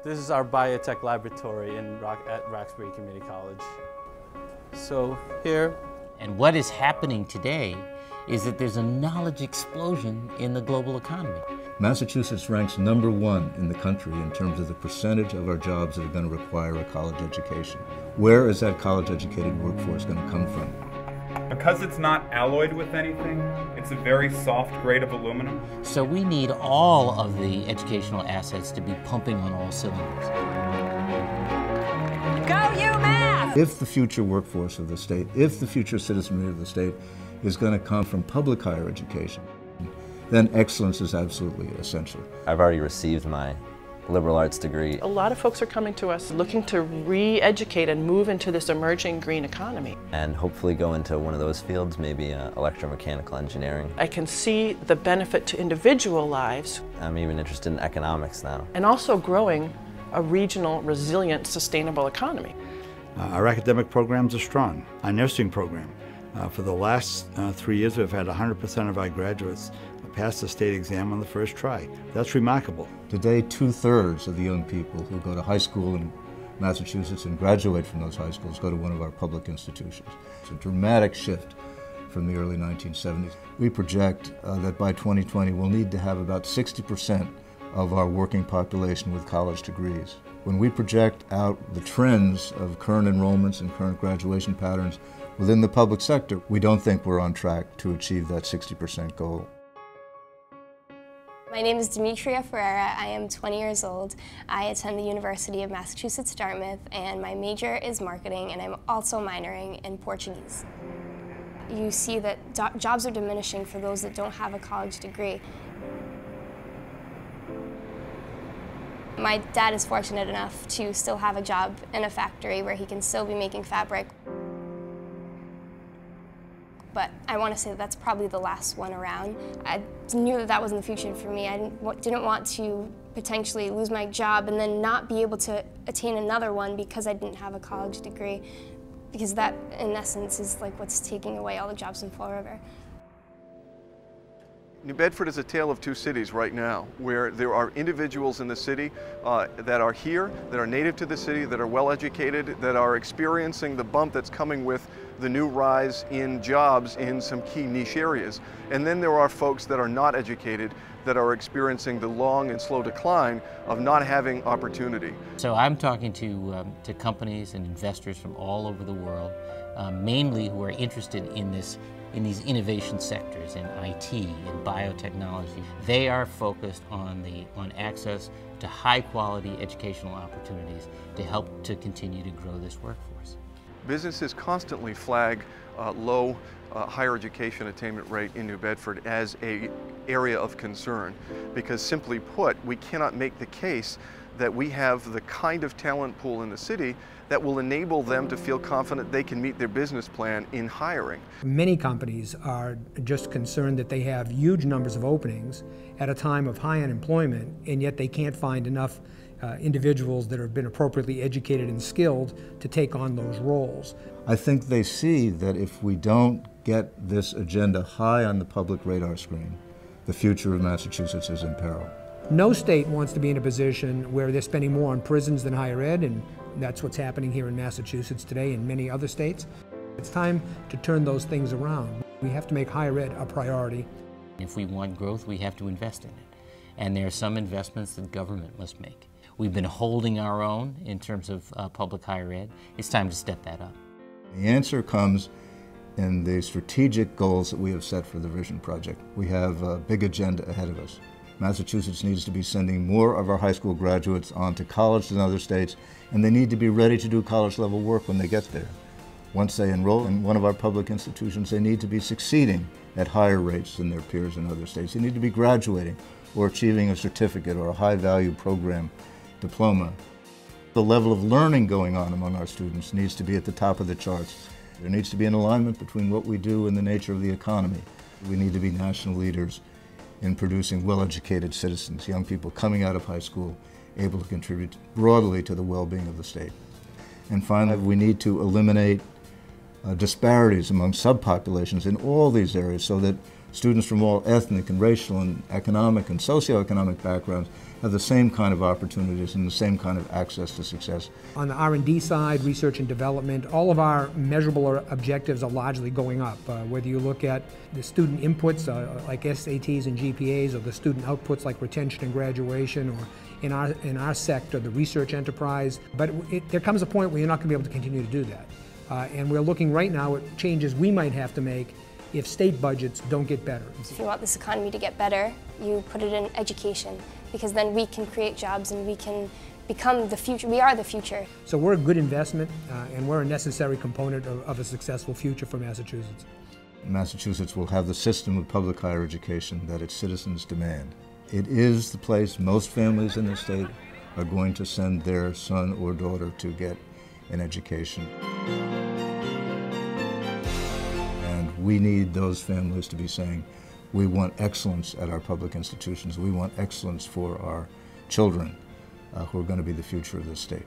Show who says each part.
Speaker 1: This is our biotech laboratory at Roxbury Community College. So here.
Speaker 2: And what is happening today is that there's a knowledge explosion in the global economy.
Speaker 3: Massachusetts ranks #1 in the country in terms of the percentage of our jobs that are going to require a college education. Where is that college-educated workforce going to come from?
Speaker 4: Because it's not alloyed with anything, it's a very soft grade of aluminum.
Speaker 2: So we need all of the educational assets to be pumping on all cylinders.
Speaker 5: Go UMass!
Speaker 3: If the future workforce of the state, if the future citizenry of the state is going to come from public higher education, then excellence is absolutely essential.
Speaker 6: I've already received my liberal arts degree.
Speaker 7: A lot of folks are coming to us looking to re-educate and move into this emerging green economy.
Speaker 6: And hopefully go into one of those fields, maybe electromechanical engineering.
Speaker 7: I can see the benefit to individual lives.
Speaker 6: I'm even interested in economics now.
Speaker 7: And also growing a regional, resilient, sustainable economy.
Speaker 8: Our academic programs are strong. Our nursing program, for the last 3 years, we've had 100% of our graduates pass the state exam on the first try. That's remarkable.
Speaker 3: Today, 2/3 of the young people who go to high school in Massachusetts and graduate from those high schools go to one of our public institutions. It's a dramatic shift from the early 1970s. We project that by 2020 we'll need to have about 60% of our working population with college degrees. When we project out the trends of current enrollments and current graduation patterns within the public sector, we don't think we're on track to achieve that 60% goal.
Speaker 9: My name is Demetria Ferreira. I am 20 years old. I attend the University of Massachusetts Dartmouth, and my major is marketing, and I'm also minoring in Portuguese. You see that jobs are diminishing for those that don't have a college degree. My dad is fortunate enough to still have a job in a factory where he can still be making fabric. But I want to say that's probably the last one around. I knew that that wasn't the future for me. I didn't want to potentially lose my job and then not be able to attain another one because I didn't have a college degree, because that, in essence, is like what's taking away all the jobs in Fall River.
Speaker 10: New Bedford is a tale of two cities right now, where there are individuals in the city that are here, that are native to the city, that are well educated, that are experiencing the bump that's coming with the new rise in jobs in some key niche areas. And then there are folks that are not educated, that are experiencing the long and slow decline of not having opportunity.
Speaker 2: So I'm talking to companies and investors from all over the world, mainly who are interested in these innovation sectors, in IT, in biotechnology. They are focused on access to high-quality educational opportunities to help to continue to grow this workforce.
Speaker 10: Businesses constantly flag low higher education attainment rate in New Bedford as an area of concern, because simply put, we cannot make the case that we have the kind of talent pool in the city that will enable them to feel confident they can meet their business plan in hiring.
Speaker 11: Many companies are just concerned that they have huge numbers of openings at a time of high unemployment, and yet they can't find enough individuals that have been appropriately educated and skilled to take on those roles.
Speaker 3: I think they see that if we don't get this agenda high on the public radar screen, the future of Massachusetts is in peril.
Speaker 11: No state wants to be in a position where they're spending more on prisons than higher ed, and that's what's happening here in Massachusetts today and many other states. It's time to turn those things around. We have to make higher ed a priority.
Speaker 2: If we want growth, we have to invest in it. And there are some investments that government must make. We've been holding our own in terms of public higher ed. It's time to step that up.
Speaker 3: The answer comes in the strategic goals that we have set for the Vision Project. We have a big agenda ahead of us. Massachusetts needs to be sending more of our high school graduates on to college than other states, and they need to be ready to do college-level work when they get there. Once they enroll in one of our public institutions, they need to be succeeding at higher rates than their peers in other states. They need to be graduating or achieving a certificate or a high-value program diploma. The level of learning going on among our students needs to be at the top of the charts. There needs to be an alignment between what we do and the nature of the economy. We need to be national leaders in producing well-educated citizens, young people coming out of high school, able to contribute broadly to the well-being of the state. And finally, we need to eliminate disparities among subpopulations in all these areas so that students from all ethnic and racial and economic and socioeconomic backgrounds have the same kind of opportunities and the same kind of access to success.
Speaker 11: On the R&D side, research and development, all of our measurable objectives are largely going up. Whether you look at the student inputs like SATs and GPAs, or the student outputs like retention and graduation, or in our sector, the research enterprise. But there comes a point where you're not going to be able to continue to do that. And we're looking right now at changes we might have to make if state budgets don't get better.
Speaker 9: If you want this economy to get better, you put it in education, because then we can create jobs and we can become the future. We are the future.
Speaker 11: So we're a good investment, and we're a necessary component of a successful future for Massachusetts.
Speaker 3: Massachusetts will have the system of public higher education that its citizens demand. It is the place most families in the state are going to send their son or daughter to get an education. And we need those families to be saying, we want excellence at our public institutions. We want excellence for our children who are going to be the future of this state.